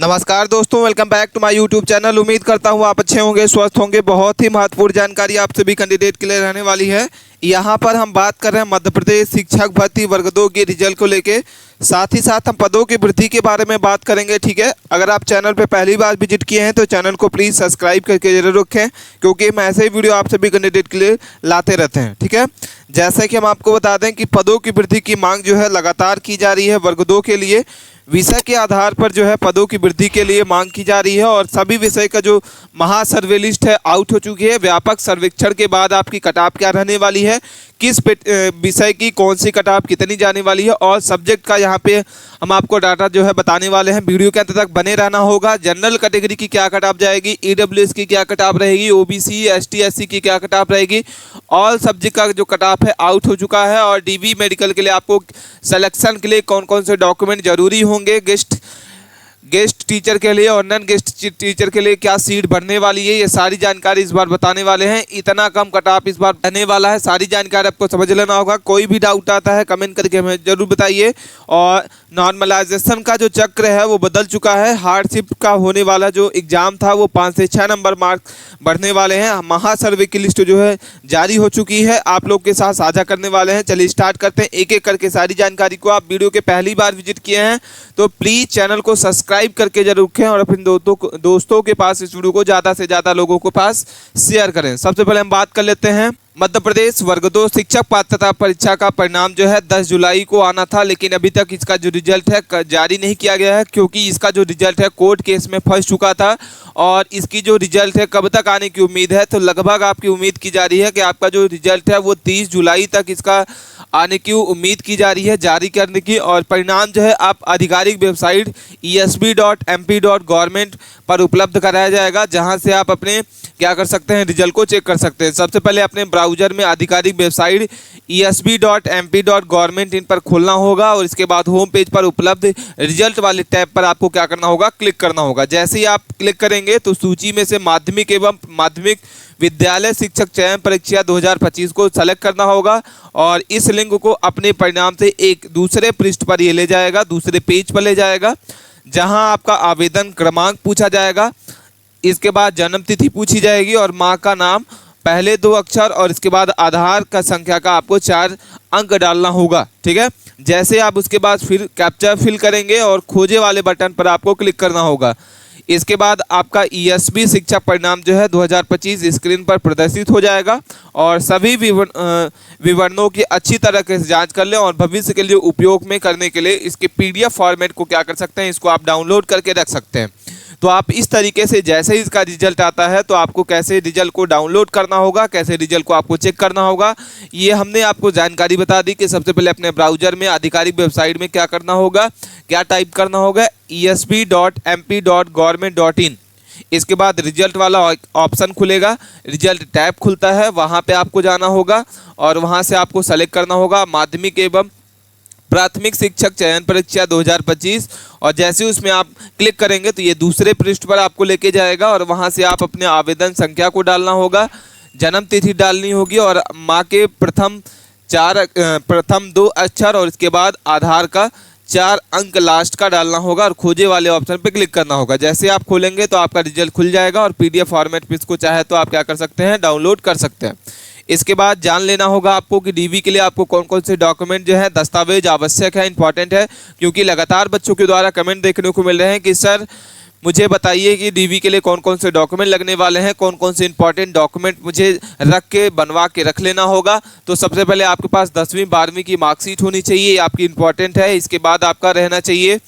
नमस्कार दोस्तों, welcome back to my YouTube channel. उम्मीद करता हूँ आप अच्छे होंगे, स्वस्थ होंगे। बहुत ही महत्वपूर्ण जानकारी आप सभी कैंडिडेट के लिए रहने वाली है। यहाँ पर हम बात कर रहे हैं मध्य प्रदेश शिक्षक भर्ती वर्ग 2 के रिजल्ट को लेके, साथ ही साथ हम पदों की वृद्धि के बारे में बात करेंगे। ठीक है, अगर आप चैनल पे पहली बार विजिट किए हैं तो चैनल को प्लीज़ सब्सक्राइब करके जरूर रखें, क्योंकि हम ऐसे ही वीडियो आप सभी कैंडिडेट के लिए लाते रहते हैं। ठीक है, जैसा कि हम आपको बता दें कि पदों की वृद्धि की मांग जो है लगातार की जा रही है वर्ग 2 के लिए। विषय के आधार पर जो है पदों की वृद्धि के लिए मांग की जा रही है और सभी विषय का जो महासर्वे लिस्ट है आउट हो चुकी है। व्यापक सर्वेक्षण के बाद आपकी कटऑफ क्या रहने वाली है, किस विषय की कौन सी कटऑफ कितनी जाने वाली है और सब्जेक्ट का यहाँ पे हम आपको डाटा जो है बताने वाले हैं। वीडियो के अंत तक बने रहना होगा। जनरल कैटेगरी की क्या कटऑफ जाएगी, ईडब्ल्यूएस की क्या कटऑफ रहेगी, ओबीसी एसटी एससी की क्या कटऑफ रहेगी, ऑल सब्जेक्ट का जो कटऑफ है आउट हो चुका है। और डीवी मेडिकल के लिए आपको सिलेक्शन के लिए कौन कौन से डॉक्यूमेंट जरूरी होंगे, गेस्ट टीचर के लिए और नॉन गेस्ट टीचर के लिए क्या सीट बढ़ने वाली है, ये सारी जानकारी इस बार बताने वाले हैं। इतना कम कटऑफ इस बार रहने वाला है, सारी जानकारी आपको समझ लेना होगा। कोई भी डाउट आता है कमेंट करके हमें जरूर बताइए। और नॉर्मलाइजेशन का जो चक्र है वो बदल चुका है। हार्डशिप का होने वाला जो एग्ज़ाम था वो 5 से 6 नंबर मार्क बढ़ने वाले हैं। महासर्वे की लिस्ट जो है जारी हो चुकी है, आप लोग के साथ साझा करने वाले हैं। चलिए स्टार्ट करते हैं एक एक करके सारी जानकारी को। आप वीडियो के पहली बार विजिट किए हैं तो प्लीज़ चैनल को सब्सक्राइब करके जरूर रखें और अपने दोस्तों के पास इस वीडियो को ज़्यादा से ज़्यादा लोगों के पास शेयर करें। सबसे पहले हम बात कर लेते हैं मध्य प्रदेश वर्ग 2 शिक्षक पात्रता परीक्षा का परिणाम जो है 10 जुलाई को आना था, लेकिन अभी तक इसका जो रिजल्ट है जारी नहीं किया गया है, क्योंकि इसका जो रिजल्ट है कोर्ट केस में फंस चुका था। और इसकी जो रिजल्ट है कब तक आने की उम्मीद है, तो लगभग आपकी उम्मीद की जा रही है कि आपका जो रिजल्ट है वो 30 जुलाई तक इसका आने की उम्मीद की जा रही है जारी करने की। और परिणाम जो है आप आधिकारिक वेबसाइट esb.mp.gov पर उपलब्ध कराया जाएगा, जहां से आप अपने क्या कर सकते हैं, रिजल्ट को चेक कर सकते हैं। सबसे पहले अपने ब्राउजर में आधिकारिक वेबसाइट esb.mp.gov इन पर खोलना होगा और इसके बाद होम पेज पर उपलब्ध रिजल्ट वाले टैब पर आपको क्या करना होगा, क्लिक करना होगा। जैसे ही आप क्लिक करेंगे तो सूची में से माध्यमिक एवं माध्यमिक विद्यालय शिक्षक चयन परीक्षा 2025 को सेलेक्ट करना होगा और इस लिंक को अपने परिणाम से एक दूसरे पृष्ठ पर ये ले जाएगा, दूसरे पेज पर ले जाएगा, जहां आपका आवेदन क्रमांक पूछा जाएगा। इसके बाद जन्म तिथि पूछी जाएगी और माँ का नाम, पहले 2 अक्षर और इसके बाद आधार का संख्या का आपको 4 अंक डालना होगा। ठीक है, जैसे आप उसके बाद फिर कैप्चा फिल करेंगे और खोजे वाले बटन पर आपको क्लिक करना होगा। इसके बाद आपका ESB शिक्षक परिणाम जो है 2025 स्क्रीन पर प्रदर्शित हो जाएगा और सभी विवरणों की अच्छी तरह से जांच कर लें और भविष्य के लिए उपयोग में करने के लिए इसके PDF फॉर्मेट को क्या कर सकते हैं, इसको आप डाउनलोड करके रख सकते हैं। तो आप इस तरीके से जैसे ही इसका रिजल्ट आता है तो आपको कैसे रिजल्ट को डाउनलोड करना होगा, कैसे रिजल्ट को आपको चेक करना होगा, ये हमने आपको जानकारी बता दी कि सबसे पहले अपने ब्राउजर में आधिकारिक वेबसाइट में क्या करना होगा, क्या टाइप करना होगा, esb.mp.gov.in। इसके बाद रिजल्ट वाला ऑप्शन खुलेगा, रिजल्ट टैब खुलता है, वहाँ पे आपको जाना होगा और वहाँ से आपको सेलेक्ट करना होगा माध्यमिक एवं प्राथमिक शिक्षक चयन परीक्षा 2025 और जैसे उसमें आप क्लिक करेंगे तो ये दूसरे पृष्ठ पर आपको लेके जाएगा और वहाँ से आप अपने आवेदन संख्या को डालना होगा, जन्म तिथि डालनी होगी और माँ के प्रथम 2 अक्षर और इसके बाद आधार का 4 अंक लास्ट का डालना होगा और खोजे वाले ऑप्शन पे क्लिक करना होगा। जैसे आप खोलेंगे तो आपका रिजल्ट खुल जाएगा और PDF फॉर्मेट में इसको चाहे तो आप क्या कर सकते हैं, डाउनलोड कर सकते हैं। इसके बाद जान लेना होगा आपको कि डीवी के लिए आपको कौन कौन से डॉक्यूमेंट जो है दस्तावेज आवश्यक है, इंपॉर्टेंट है, क्योंकि लगातार बच्चों के द्वारा कमेंट देखने को मिल रहे हैं कि सर मुझे बताइए कि डीवी के लिए कौन कौन से डॉक्यूमेंट लगने वाले हैं, कौन कौन से इंपॉर्टेंट डॉक्यूमेंट मुझे रख के बनवा के रख लेना होगा। तो सबसे पहले आपके पास 10वीं 12वीं की मार्कशीट होनी चाहिए, आपकी इंपॉर्टेंट है। इसके बाद आपका रहना चाहिए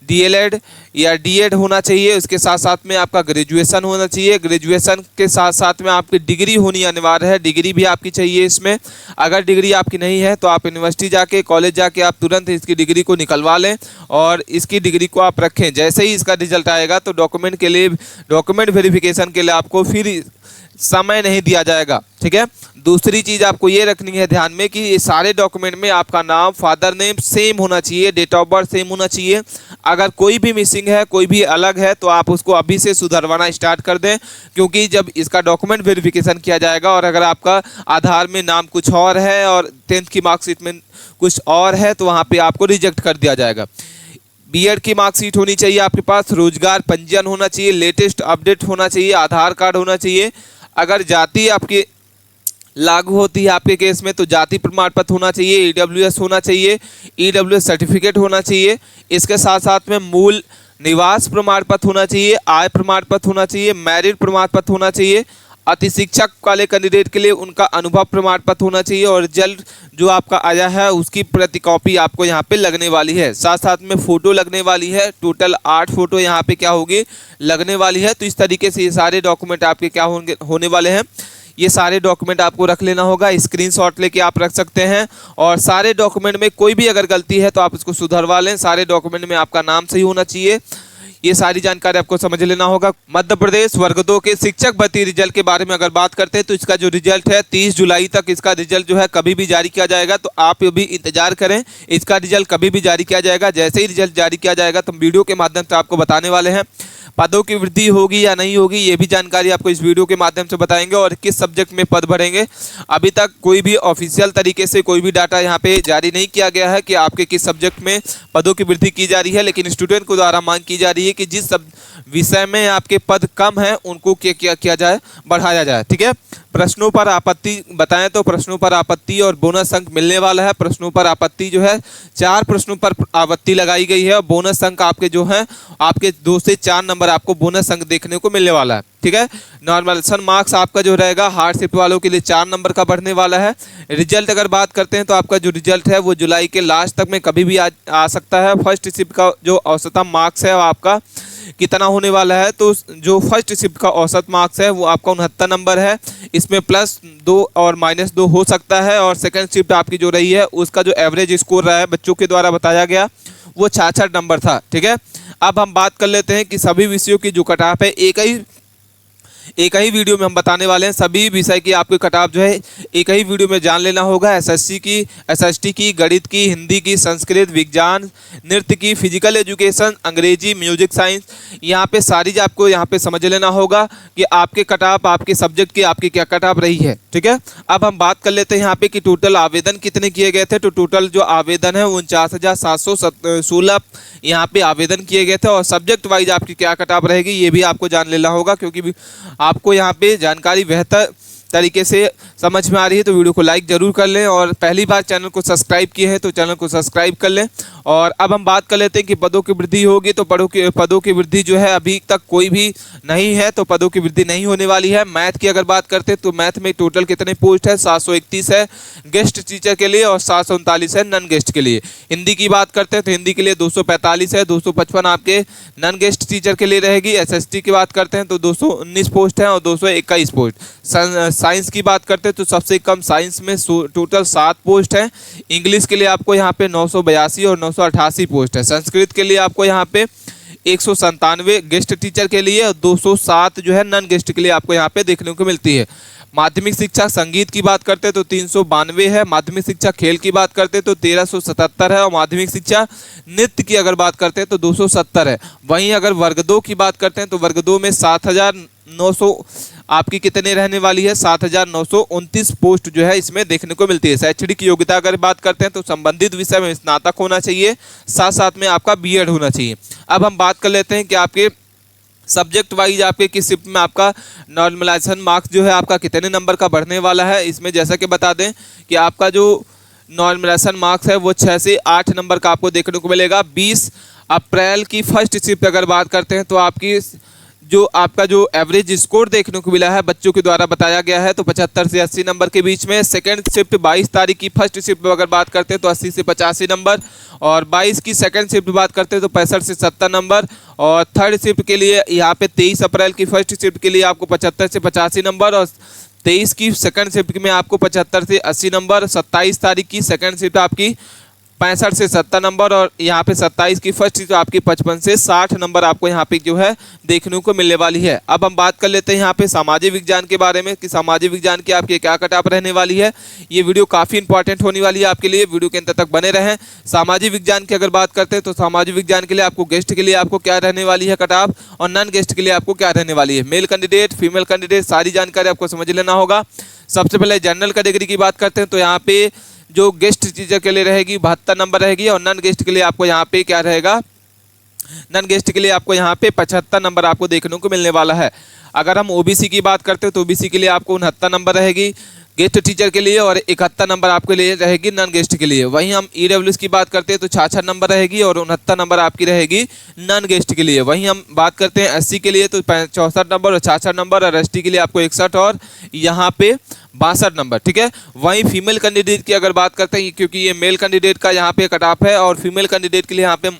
DLED या DED होना चाहिए। उसके साथ साथ में आपका ग्रेजुएशन होना चाहिए, ग्रेजुएशन के साथ साथ में आपकी डिग्री होनी अनिवार्य है, डिग्री भी आपकी चाहिए इसमें। अगर डिग्री आपकी नहीं है तो आप यूनिवर्सिटी जाके, कॉलेज जाके आप तुरंत इसकी डिग्री को निकलवा लें और इसकी डिग्री को आप रखें। जैसे ही इसका रिजल्ट आएगा तो डॉक्यूमेंट वेरिफिकेशन के लिए आपको फिर समय नहीं दिया जाएगा। ठीक है, दूसरी चीज़ आपको ये रखनी है ध्यान में कि ये सारे डॉक्यूमेंट में आपका नाम, फादर नेम सेम होना चाहिए, डेट ऑफ बर्थ सेम होना चाहिए। अगर कोई भी मिसिंग है, कोई भी अलग है तो आप उसको अभी से सुधरवाना स्टार्ट कर दें, क्योंकि जब इसका डॉक्यूमेंट वेरिफिकेशन किया जाएगा और अगर आपका आधार में नाम कुछ और है और 10th की मार्कशीट में कुछ और है तो वहाँ पर आपको रिजेक्ट कर दिया जाएगा। बीएड की मार्कशीट होनी चाहिए आपके पास, रोजगार पंजीयन होना चाहिए, लेटेस्ट अपडेट होना चाहिए, आधार कार्ड होना चाहिए। अगर जाति आपके लागू होती है आपके केस में तो जाति प्रमाण पत्र होना चाहिए, ईडब्ल्यूएस होना चाहिए, ईडब्ल्यूएस सर्टिफिकेट होना चाहिए। इसके साथ साथ में मूल निवास प्रमाण पत्र होना चाहिए, आय प्रमाण पत्र होना चाहिए, मैरिट प्रमाण पत्र होना चाहिए। अति शिक्षक वाले कैंडिडेट के लिए उनका अनुभव प्रमाण पत्र होना चाहिए और रिजल्ट जो आपका आया है उसकी प्रति कॉपी आपको यहाँ पे लगने वाली है। साथ साथ में फ़ोटो लगने वाली है, टोटल 8 फोटो यहाँ पे क्या होगी, लगने वाली है। तो इस तरीके से ये सारे डॉक्यूमेंट आपके क्या होने वाले हैं, ये सारे डॉक्यूमेंट आपको रख लेना होगा। स्क्रीनशॉट लेके आप रख सकते हैं और सारे डॉक्यूमेंट में कोई भी अगर गलती है तो आप इसको सुधरवा लें। सारे डॉक्यूमेंट में आपका नाम सही होना चाहिए, ये सारी जानकारी आपको समझ लेना होगा। मध्य प्रदेश वर्ग 2 के शिक्षक भर्ती रिजल्ट के बारे में अगर बात करते हैं तो इसका जो रिजल्ट है 30 जुलाई तक इसका रिजल्ट जो है कभी भी जारी किया जाएगा। तो आप भी इंतजार करें, इसका रिजल्ट कभी भी जारी किया जाएगा। जैसे ही रिजल्ट जारी किया जाएगा तो हम वीडियो के माध्यम से आपको बताने वाले हैं। पदों की वृद्धि होगी या नहीं होगी ये भी जानकारी आपको इस वीडियो के माध्यम से बताएंगे और किस सब्जेक्ट में पद भरेंगे। अभी तक कोई भी ऑफिशियल तरीके से कोई भी डाटा यहाँ पे जारी नहीं किया गया है कि आपके किस सब्जेक्ट में पदों की वृद्धि की जा रही है, लेकिन स्टूडेंट को द्वारा मांग की जा रही है कि जिस विषय में आपके पद कम है उनको क्या किया जाए, बढ़ाया जाए। ठीक है। प्रश्नों पर आपत्ति बताएं तो प्रश्नों पर आपत्ति और बोनस अंक मिलने वाला है। प्रश्नों पर आपत्ति जो है 4 प्रश्नों पर आपत्ति लगाई गई है और बोनस अंक आपके जो है आपके 2 से 4 नंबर आपको बोनस अंक देखने को मिलने वाला है। ठीक है। नॉर्मलाइजेशन मार्क्स आपका जो रहेगा हार्ड शिफ्ट वालों के लिए 4 नंबर का बढ़ने वाला है। रिजल्ट अगर बात करते हैं तो आपका जो रिजल्ट है वो जुलाई के लास्ट तक में कभी भी आ सकता है। फर्स्ट शिफ्ट का जो औसतम मार्क्स है वो आपका कितना होने वाला है, तो जो फर्स्ट शिफ्ट का औसत मार्क्स है वो आपका 69 नंबर है। इसमें +2 और -2 हो सकता है। और सेकंड शिफ्ट आपकी जो रही है उसका जो एवरेज स्कोर रहा है बच्चों के द्वारा बताया गया वो 66 नंबर था। ठीक है। अब हम बात कर लेते हैं कि सभी विषयों की जो कट ऑफ है एक ही वीडियो में हम बताने वाले हैं। सभी विषय की आपकी कट ऑफ जो है एक ही वीडियो में जान लेना होगा। एसएससी की, एसएसटी की, गणित की, हिंदी की, संस्कृत, विज्ञान, नृत्य की, फिजिकल एजुकेशन, अंग्रेजी, म्यूजिक साइंस, यहाँ पे सारी आपको यहाँ पे समझ लेना होगा कि आपके कट ऑफ आपके सब्जेक्ट की आपकी क्या कट ऑफ रही है। ठीक है। अब हम बात कर लेते हैं यहाँ पे कि टोटल आवेदन कितने किए गए थे। तो टोटल जो आवेदन है 49,716 यहाँ पे आवेदन किए गए थे और सब्जेक्ट वाइज आपकी क्या कट ऑफ रहेगी ये भी आपको जान लेना होगा, क्योंकि आपको यहाँ पे जानकारी बेहतर तरीके से समझ में आ रही है तो वीडियो को लाइक जरूर कर लें और पहली बार चैनल को सब्सक्राइब किए हैं तो चैनल को सब्सक्राइब कर लें। और अब हम बात कर लेते हैं कि पदों की वृद्धि होगी। तो पदों की वृद्धि जो है अभी तक कोई भी नहीं है, तो पदों की वृद्धि नहीं होने वाली है। मैथ की अगर बात करते हैं तो मैथ में टोटल कितने पोस्ट है, 731 है गेस्ट टीचर के लिए और 739 है नॉन गेस्ट के लिए। हिंदी की बात करते हैं तो हिंदी के लिए 245 है, 255 आपके नॉन गेस्ट टीचर के लिए रहेगी। एसएसटी की बात करते हैं तो 219 पोस्ट है और 221 पोस्ट। साइंस की बात करते हैं तो सबसे कम साइंस में टोटल 7 पोस्ट है। इंग्लिश के लिए आपको यहाँ पे 982 और 988 पोस्ट है। संस्कृत के लिए आपको यहाँ पे 197 गेस्ट टीचर के लिए और 207 जो है नॉन गेस्ट के लिए आपको यहाँ पे देखने को मिलती है। माध्यमिक शिक्षा संगीत की बात करते हैं तो 392 है। माध्यमिक शिक्षा खेल की बात करते हैं तो 1377 है और माध्यमिक शिक्षा नृत्य की अगर बात करते हैं तो 270 है। वहीं अगर वर्ग 2 की बात करते हैं तो वर्ग 2 में 7,900 आपकी कितने रहने वाली है, 7,929 पोस्ट जो है इसमें देखने को मिलती है। शैक्षणिक योग्यता अगर बात करते हैं तो संबंधित विषय में स्नातक होना चाहिए, साथ साथ में आपका बीएड होना चाहिए। अब हम बात कर लेते हैं कि आपके सब्जेक्ट वाइज आपके किस शिफ्ट में आपका नॉर्मलाइजेशन मार्क्स जो है आपका कितने नंबर का बढ़ने वाला है। इसमें जैसा कि बता दें कि आपका जो नॉर्मलाइजेशन मार्क्स है वो 6 से 8 नंबर का आपको देखने को मिलेगा। 20 अप्रैल की फर्स्ट शिफ्ट अगर बात करते हैं तो आपकी जो आपका जो एवरेज स्कोर देखने को मिला है बच्चों के द्वारा बताया गया है तो 75 से 80 नंबर के बीच में। सेकंड शिफ्ट 22 तारीख की फर्स्ट शिफ्ट अगर बात करते हैं तो 80 से 85 नंबर और 22 की सेकंड शिफ्ट बात करते हैं तो 65 से 70 नंबर। और थर्ड शिफ्ट के लिए यहाँ पे 23 अप्रैल की फर्स्ट शिफ्ट के लिए आपको 75 से 85 नंबर और 23 की सेकंड शिफ्ट में आपको 75 से 80 नंबर। 27 तारीख की सेकंड शिफ्ट आपकी 65 से 70 नंबर और यहाँ पे 27 की फर्स्ट शिफ्ट आपकी 55 से 60 नंबर आपको यहाँ पे जो है देखने को मिलने वाली है। अब हम बात कर लेते हैं यहाँ पे सामाजिक विज्ञान के बारे में कि सामाजिक विज्ञान की आपकी क्या कट ऑफ रहने वाली है। ये वीडियो काफ़ी इंपॉर्टेंट होने वाली है आपके लिए, वीडियो के अंत तक बने रहें। सामाजिक विज्ञान की अगर बात करते हैं तो सामाजिक विज्ञान के लिए आपको गेस्ट के लिए आपको क्या रहने वाली है कट ऑफ और नॉन गेस्ट के लिए आपको क्या रहने वाली है। मेल कैंडिडेट, फीमेल कैंडिडेट, सारी जानकारी आपको समझ लेना होगा। सबसे पहले जनरल कैटेगरी की बात करते हैं तो यहाँ पे जो गेस्ट टीचर के लिए रहेगी 72 नंबर रहेगी और नॉन गेस्ट के लिए आपको यहाँ पे क्या रहेगा नॉन गेस्ट के लिए आपको यहाँ पे 75 नंबर आपको देखने को मिलने वाला है। अगर हम ओबीसी की बात करते हैं तो ओबीसी के लिए आपको 69 नंबर रहेगी गेस्ट टीचर के लिए, और 71 नंबर आपके लिए रहेगी नॉन गेस्ट के लिए। वहीं हम ईडब्ल्यूएस की बात करते हैं तो 66 नंबर रहेगी और 69 नंबर आपकी रहेगी नॉन गेस्ट के लिए। वहीं हम बात करते हैं एससी के लिए तो 64 नंबर और 66 नंबर, और एसटी के लिए आपको 61 और यहाँ पे 62 नंबर, ठीक है। वहीं फीमेल कैंडिडेट की अगर बात करते हैं, क्योंकि ये मेल कैंडिडेट का यहाँ पे कट ऑफ है, और फीमेल कैंडिडेट के लिए यहाँ पे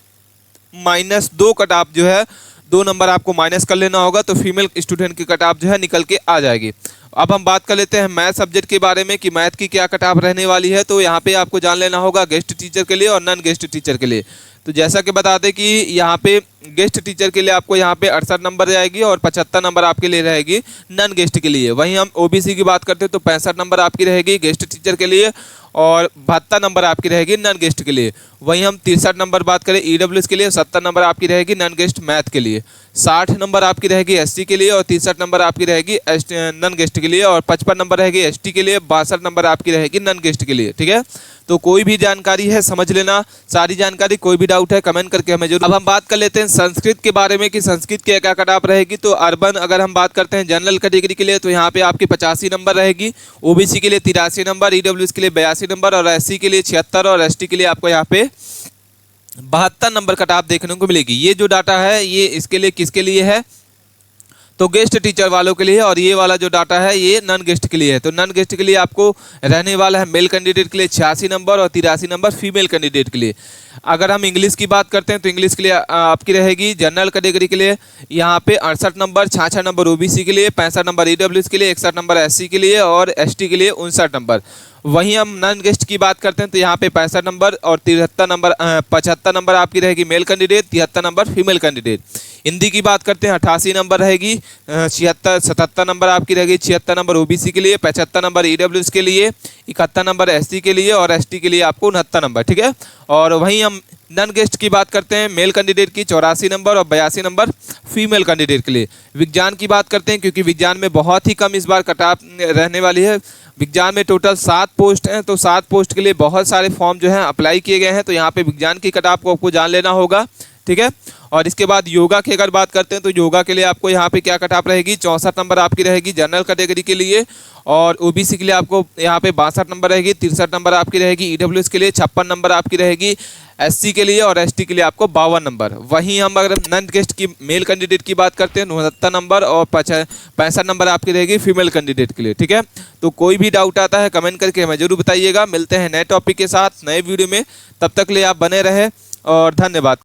-2 कट ऑफ जो है 2 नंबर आपको माइनस कर लेना होगा, तो फीमेल स्टूडेंट की कट ऑफ जो है निकल के आ जाएगी। अब हम बात कर लेते हैं मैथ सब्जेक्ट के बारे में कि मैथ की क्या कट ऑफ रहने वाली है। तो यहाँ पे आपको जान लेना होगा गेस्ट टीचर के लिए और नॉन गेस्ट टीचर के लिए। तो जैसा कि बता दें कि यहाँ पे गेस्ट टीचर के लिए आपको यहाँ पे 68 नंबर जाएगी और 75 नंबर आपके लिए रहेगी नॉन गेस्ट के लिए। वहीं हम ओबीसी की बात करते हैं तो 65 नंबर आपकी रहेगी गेस्ट टीचर के लिए और 72 नंबर आपकी रहेगी नॉन गेस्ट के लिए। वहीं हम 63 नंबर बात करें ईडब्ल्यूएस के लिए, 70 नंबर आपकी रहेगी नॉन गेस्ट मैथ के लिए, 60 नंबर आपकी रहेगी एससी के लिए और 63 नंबर आपकी रहेगी नॉन गेस्ट के लिए, और 55 नंबर रहेगी एसटी के लिए, 62 नंबर आपकी रहेगी नॉन गेस्ट के लिए, ठीक है। तो कोई भी जानकारी है समझ लेना, सारी जानकारी, कोई भी डाउट है कमेंट करके हमें जरूर। अब हम बात कर लेते हैं संस्कृत के बारे में कि संस्कृत की क्या कट ऑफ रहेगी। तो अर्बन अगर हम बात करते हैं जनरल कैटेगरी के लिए तो यहाँ पे आपकी 85 नंबर रहेगी, ओबीसी के लिए 83 नंबर, ईडब्ल्यूएस के लिए 82 नंबर और एससी के लिए 76 और एसटी के लिए आपको यहाँ पे 72 नंबर कट ऑफ देखने को मिलेगी। ये जो डाटा है ये इसके लिए किसके लिए है, तो गेस्ट टीचर वालों के लिए, और ये वाला जो डाटा है ये नॉन गेस्ट के लिए है। तो नॉन गेस्ट के लिए आपको रहने वाला है मेल कैंडिडेट के लिए 86 नंबर और 83 नंबर फीमेल कैंडिडेट के लिए। अगर हम इंग्लिश की बात करते हैं तो इंग्लिश के लिए आपकी रहेगी जनरल कैटेगरी के लिए यहाँ पे 68 नंबर, 66 नंबर ओबीसी के लिए, 65 नंबर ईडब्ल्यूएस के लिए, 61 नंबर एससी के लिए और एसटी के लिए 59 नंबर। वहीं हम नॉन गेस्ट की बात करते हैं तो यहाँ पे 65 नंबर और 75 नंबर आपकी रहेगी male candidate, 73 number female candidate. Hindi की बात करते हैं 88 नंबर रहेगी, 77 नंबर आपकी रहेगी, 76 नंबर ओबीसी के लिए, 75 नंबर ईडब्ल्यूएस के लिए, 71 नंबर एससी के लिए और एसटी के लिए आपको 69 नंबर, ठीक है। और वहीं हम नॉन गेस्ट की बात करते हैं मेल कैंडिडेट की 84 नंबर और 82 नंबर फीमेल कैंडिडेट के लिए। विज्ञान की बात करते हैं क्योंकि विज्ञान में बहुत ही कम इस बार कट ऑफ रहने वाली है। विज्ञान में टोटल 7 पोस्ट हैं, तो 7 पोस्ट के लिए बहुत सारे फॉर्म जो हैं अप्लाई किए गए हैं, तो यहाँ पे विज्ञान की कट ऑफ को आपको जान लेना होगा, ठीक है। और इसके बाद योगा की अगर बात करते हैं तो योगा के लिए आपको यहाँ पे क्या कट ऑफ रहेगी, 64 नंबर आपकी रहेगी जनरल कैटेगरी के लिए, और ओबीसी के लिए आपको यहाँ पे 62 नंबर रहेगी, 63 नंबर आपकी रहेगी, ईडब्ल्यूएस के लिए 56 नंबर आपकी रहेगी, एससी के लिए और एसटी के लिए आपको 52 नंबर। वहीं हम अगर नॉन गेस्ट की मेल कैंडिडेट की बात करते हैं 69 नंबर और 65 नंबर आपकी रहेगी फीमेल कैंडिडेट के लिए, ठीक है। तो कोई भी डाउट आता है कमेंट करके हमें जरूर बताइएगा। मिलते हैं नए टॉपिक के साथ नए वीडियो में, तब तक लिए आप बने रहे और धन्यवाद।